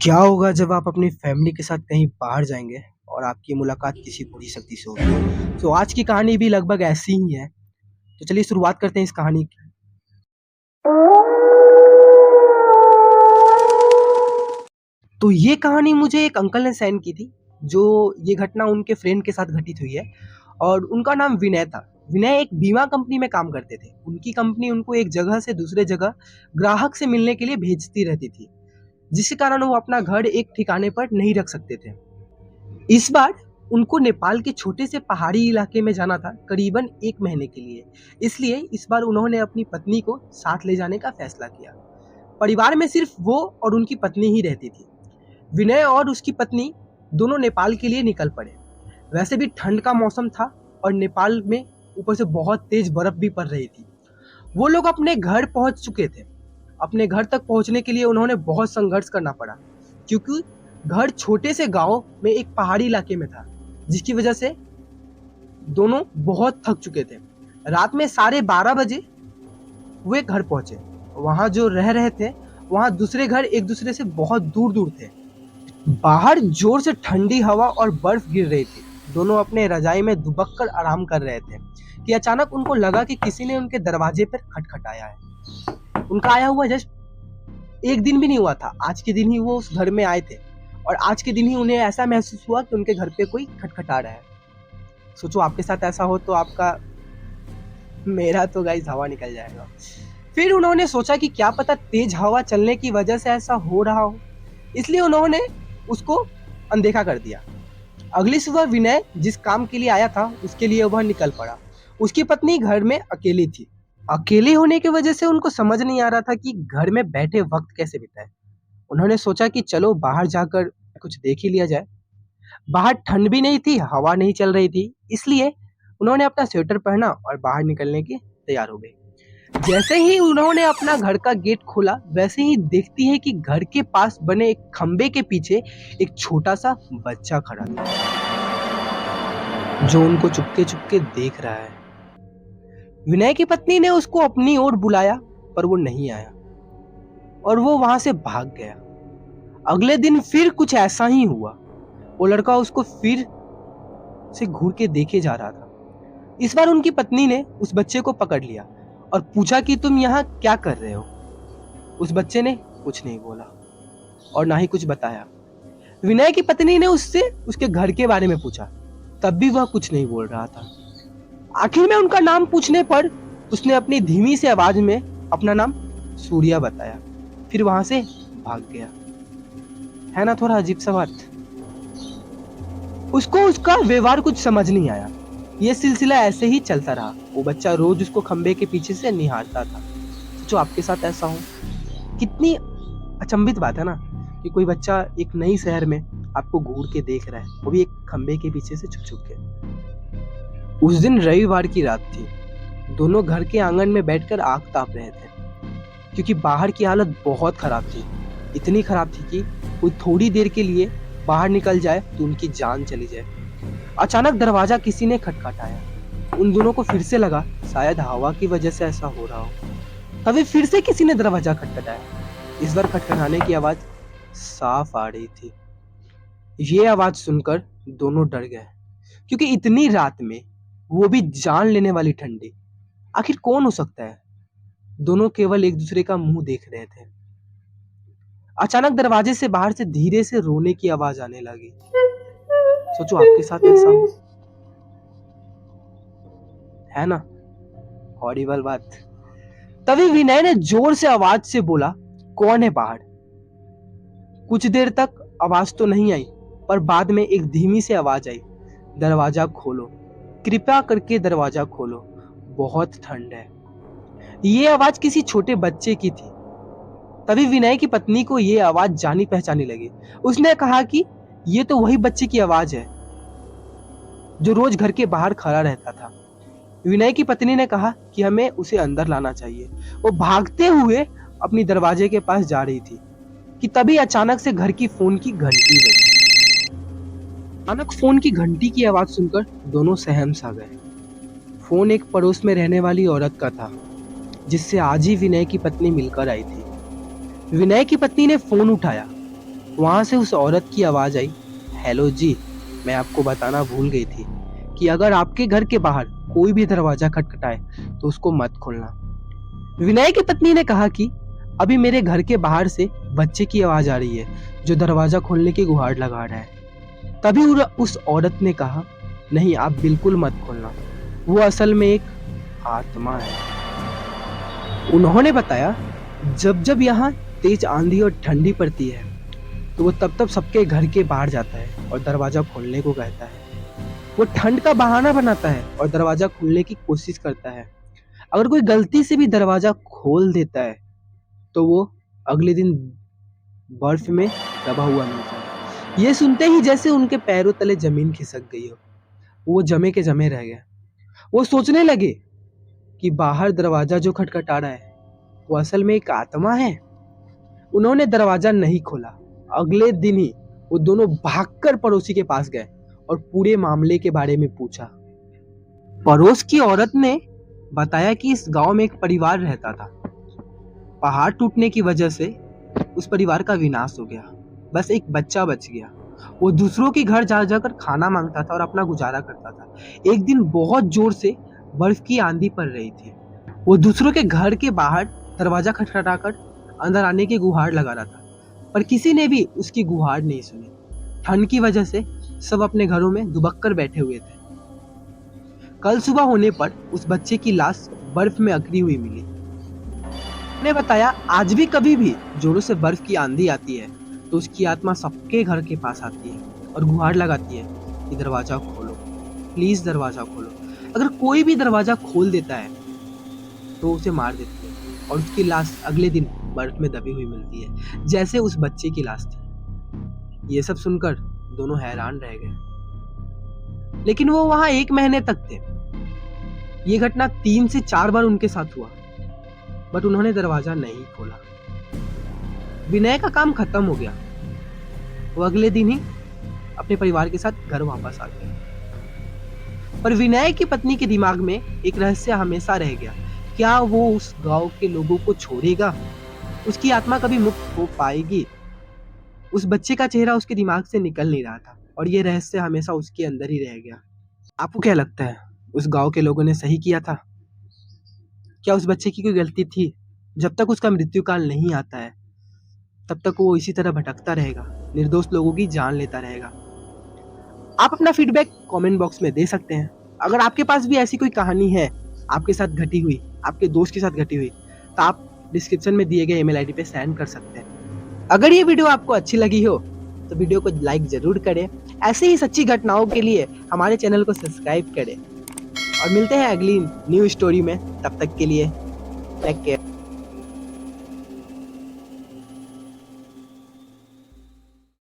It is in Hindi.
क्या होगा जब आप अपनी फैमिली के साथ कहीं बाहर जाएँगे और आपकी मुलाकात किसी बुरी शक्ति से होगी? तो आज की कहानी भी लगभग ऐसी ही है। तो चलिए शुरुआत करते हैं इस कहानी की। तो ये कहानी मुझे एक अंकल ने सेंड की थी, जो ये घटना उनके फ्रेंड के साथ घटित हुई है और उनका नाम विनय था। विनय एक बीमा कंपनी में काम करते थे। उनकी कंपनी उनको एक जगह से दूसरे जगह ग्राहक से मिलने के लिए भेजती रहती थी, जिसके कारण वो अपना घर एक ठिकाने पर नहीं रख सकते थे। इस बार उनको नेपाल के छोटे से पहाड़ी इलाके में जाना था, करीबन 1 महीने के लिए। इसलिए इस बार उन्होंने अपनी पत्नी को साथ ले जाने का फैसला किया। परिवार में सिर्फ वो और उनकी पत्नी ही रहती थी। विनय और उसकी पत्नी दोनों नेपाल के लिए निकल पड़े। वैसे भी ठंड का मौसम था और नेपाल में ऊपर से बहुत तेज बर्फ भी पड़ रही थी। वो लोग अपने घर पहुंच चुके थे। अपने घर तक पहुंचने के लिए उन्होंने बहुत संघर्ष करना पड़ा, क्योंकि घर छोटे से गांव में एक पहाड़ी इलाके में था, जिसकी वजह से दोनों बहुत थक चुके थे। रात में 12:30 बजे वे घर पहुंचे। वहां जो रह रहे थे, वहां दूसरे घर एक दूसरे से बहुत दूर दूर थे। बाहर जोर से ठंडी हवा और बर्फ गिर रही थी। दोनों अपने रजाई में दुबक कर आराम कर रहे थे कि अचानक उनको लगा कि किसी ने उनके दरवाजे पर खटखटाया है। उनका आया हुआ जस्ट 1 दिन भी नहीं हुआ था। आज के दिन ही वो उस घर में आए थे और आज के दिन ही उन्हें ऐसा महसूस हुआ कि उनके घर पे कोई खटखटा रहा है। सोचो आपके साथ ऐसा हो तो आपका मेरा तो गाइस हवा निकल जाएगा। फिर उन्होंने सोचा कि क्या पता तेज हवा चलने की वजह से ऐसा हो रहा हो, इसलिए उन्होंने उसको अनदेखा कर दिया। अगली सुबह विनय जिस काम के लिए आया था उसके लिए वह निकल पड़ा। उसकी पत्नी घर में अकेली थी। अकेले होने की वजह से उनको समझ नहीं आ रहा था कि घर में बैठे वक्त कैसे बिताए। उन्होंने सोचा कि चलो बाहर जाकर कुछ देख ही लिया जाए। बाहर ठंड भी नहीं थी, हवा नहीं चल रही थी, इसलिए उन्होंने अपना स्वेटर पहना और बाहर निकलने के तैयार हो गए। जैसे ही उन्होंने अपना घर का गेट खोला, वैसे ही देखती है कि घर के पास बने एक खंबे के पीछे एक छोटा सा बच्चा खड़ा था, जो उनको चुपके चुपके देख रहा है। विनय की पत्नी ने उसको अपनी ओर बुलाया, पर वो नहीं आया और वो वहां से भाग गया। अगले दिन फिर कुछ ऐसा ही हुआ। वो लड़का उसको फिर से घूर के देखे जा रहा था। इस बार उनकी पत्नी ने उस बच्चे को पकड़ लिया और पूछा कि तुम यहाँ क्या कर रहे हो। उस बच्चे ने कुछ नहीं बोला और ना ही कुछ बताया। विनय की पत्नी ने उससे उसके घर के बारे में पूछा, तब भी वह कुछ नहीं बोल रहा था। आखिर में उनका नाम पूछने पर उसने अपनी धीमी सी आवाज में अपना नाम सूर्या बताया, फिर वहां से भाग गया। है ना थोड़ा अजीब सा बात। उसको उसका व्यवहार कुछ समझ नहीं आया। यह सिलसिला ऐसे ही चलता रहा। वो बच्चा रोज उसको खंबे के पीछे से निहारता था। जो आपके साथ ऐसा हो, कितनी अचंभित बात है ना, कि कोई बच्चा एक नई शहर में आपको घूर के देख रहा है, वो भी एक खंबे के पीछे से छुप छुप के। उस दिन रविवार की रात थी। दोनों घर के आंगन में बैठकर आग ताप रहे थे, क्योंकि बाहर की हालत बहुत खराब थी। इतनी खराब थी कि कोई थोड़ी देर के लिए बाहर निकल जाए तो उनकी जान चली जाए। अचानक दरवाजा किसी ने खटखटाया। उन दोनों को फिर से लगा शायद हवा की वजह से ऐसा हो रहा हो। तभी फिर से किसी ने दरवाजा खटखटाया। इस बार खटखटाने की आवाज साफ आ रही थी। ये आवाज सुनकर दोनों डर गए, क्योंकि इतनी रात में, वो भी जान लेने वाली ठंडी, आखिर कौन हो सकता है। दोनों केवल एक दूसरे का मुंह देख रहे थे। अचानक दरवाजे से बाहर से धीरे से रोने की आवाज आने लगी। सोचो आपके साथ ऐसा हो, है ना, हॉरिबल बात। तभी विनय ने जोर से आवाज से बोला, कौन है बाहर। कुछ देर तक आवाज तो नहीं आई, पर बाद में एक धीमी सी आवाज आई, दरवाजा खोलो, कृपया करके दरवाजा खोलो, बहुत ठंड है। ये आवाज किसी छोटे बच्चे की थी। तभी विनय की पत्नी को ये आवाज जानी पहचानी लगी। उसने कहा कि ये तो वही बच्चे की आवाज है जो रोज घर के बाहर खड़ा रहता था। विनय की पत्नी ने कहा कि हमें उसे अंदर लाना चाहिए। वो भागते हुए अपनी दरवाजे के पास जा रही थी कि तभी अचानक से घर की फोन की घंटी बजी। अचानक फोन की घंटी की आवाज सुनकर दोनों सहम सा गए। फोन एक पड़ोस में रहने वाली औरत का था, जिससे आज ही विनय की पत्नी मिलकर आई थी। विनय की पत्नी ने फोन उठाया वहाँ से उस औरत की आवाज़ आई, हेलो जी, मैं आपको बताना भूल गई थी कि अगर आपके घर के बाहर कोई भी दरवाज़ा खटखटाए तो उसको मत खोलना। विनय की पत्नी ने कहा कि अभी मेरे घर के बाहर से बच्चे की आवाज़ आ रही है जो दरवाज़ा खोलने की गुहार लगा रहा है। तभी उस औरत ने कहा, नहीं आप बिल्कुल मत खोलना, वो असल में एक आत्मा है। उन्होंने बताया, जब जब यहाँ तेज आंधी और ठंडी पड़ती है तो वो तब तब सबके घर के बाहर जाता है और दरवाजा खोलने को कहता है। वो ठंड का बहाना बनाता है और दरवाजा खोलने की कोशिश करता है। अगर कोई गलती से भी दरवाजा खोल देता है तो वो अगले दिन बर्फ में दबा हुआ मिलता है। ये सुनते ही जैसे उनके पैरों तले जमीन खिसक गई हो, वो जमे के जमे रह गए। वो सोचने लगे कि बाहर दरवाजा जो खटखटा रहा है वो असल में एक आत्मा है। उन्होंने दरवाजा नहीं खोला। अगले दिन ही वो दोनों भागकर पड़ोसी के पास गए और पूरे मामले के बारे में पूछा। पड़ोस की औरत ने बताया कि इस गांव में एक परिवार रहता था। पहाड़ टूटने की वजह से उस परिवार का विनाश हो गया, बस एक बच्चा बच गया। वो दूसरों के घर जा जाकर खाना मांगता था और अपना गुजारा करता था। एक दिन बहुत जोर से बर्फ की आंधी पड़ रही थी। वो दूसरों के घर के बाहर दरवाजा खटखटाकर अंदर आने की गुहार लगा रहा था, पर किसी ने भी उसकी गुहार नहीं सुनी। ठंड की वजह से सब अपने घरों में दुबक कर बैठे हुए थे। कल सुबह होने पर उस बच्चे की लाश बर्फ में अकड़ी हुई मिली। ने बताया, आज भी कभी भी जोरों से बर्फ की आंधी आती है तो उसकी आत्मा सबके घर के पास आती है और गुहार लगाती है कि दरवाजा खोलो, प्लीज दरवाजा खोलो। अगर कोई भी दरवाजा खोल देता है तो उसे मार देती है और उसकी लाश अगले दिन बर्फ में दबी हुई मिलती है, जैसे उस बच्चे की लाश थी। ये सब सुनकर दोनों हैरान रह गए, लेकिन वो वहां 1 महीने तक थे। ये घटना 3 से 4 बार उनके साथ हुआ, बट उन्होंने दरवाजा नहीं खोला। विनय का काम खत्म हो गया। वो अगले दिन ही अपने परिवार के साथ घर वापस आ गए। पर विनय की पत्नी के दिमाग में एक रहस्य हमेशा रह गया, क्या वो उस गांव के लोगों को छोड़ेगा? उसकी आत्मा कभी मुक्त हो पाएगी? उस बच्चे का चेहरा उसके दिमाग से निकल नहीं रहा था और ये रहस्य हमेशा उसके अंदर ही रह गया। आपको क्या लगता है, उस गांव के लोगों ने सही किया था? क्या उस बच्चे की कोई गलती थी? जब तक उसका मृत्यु काल नहीं आता है तब तक वो इसी तरह भटकता रहेगा, निर्दोष लोगों की जान लेता रहेगा। आप अपना फीडबैक कमेंट बॉक्स में दे सकते हैं। अगर आपके पास भी ऐसी कोई कहानी है, आपके साथ घटी हुई, आपके दोस्त के साथ घटी हुई, तो आप डिस्क्रिप्शन में दिए गए ईमेल आईडी पे सेंड कर सकते हैं। अगर ये वीडियो आपको अच्छी लगी हो तो वीडियो को लाइक जरूर करें। ऐसे ही सच्ची घटनाओं के लिए हमारे चैनल को सब्सक्राइब करें और मिलते हैं अगली न्यू स्टोरी में। तब तक के लिए टेक केयर।